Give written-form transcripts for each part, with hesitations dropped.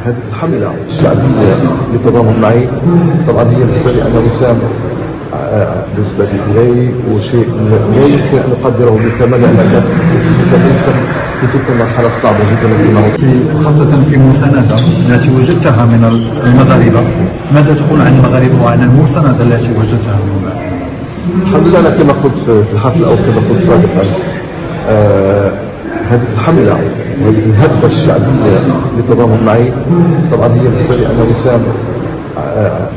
هذه الحملة الشعبية للتضامن معي طبعا هي بالنسبة لي أنا وسام بالنسبة لي وشيء لا يمكن أن أقدره بكمال لأنك كإنسان في تلك المرحلة الصعبة جدا التي مرت خاصة في المساندة التي وجدتها من المغاربة، ماذا تقول عن المغاربة وعن المساندة التي وجدتها من المغاربة؟ الحمد لله. أنا كما قلت في الحفل أو كما قلت سابقا هذه الحملة هذه الهبة الشعبية للتضامن معي طبعا هي بالنسبة لي أنا وسام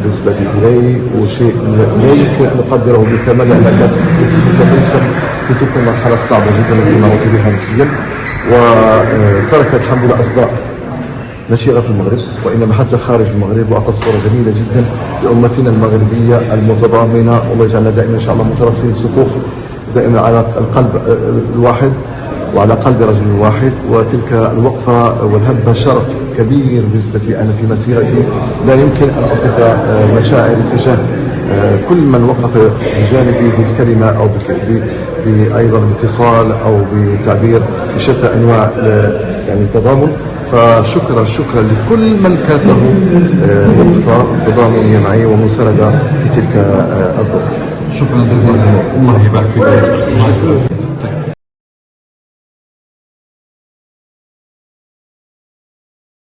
بالنسبة لي وشيء لا يمكن أن أقدره بكمال لأنك كإنسان في تلك المرحلة الصعبة جدا التي مرت بها نفسيا، وتركت الحمد لله أصداء لا شيء في المغرب وإنما حتى خارج المغرب، وأعطت صورة جميلة جدا لأمتنا المغربية المتضامنة، والله يجعلنا دائما إن شاء الله مترصين الصفوف دائما على القلب الواحد وعلى قلب رجل واحد. وتلك الوقفة والهبة شرف كبير بالنسبة لي أنا في مسيرتي، لا يمكن أن أصف مشاعري تجاه كل من وقف بجانبي بالكلمة أو بأيضا باتصال أو بتعبير بشتى أنواع يعني التضامن. فشكرا لكل من كانت له وقفة تضامنية معي ومساندة في تلك الظروف. شكرا جزيلا، الله يبارك فيك.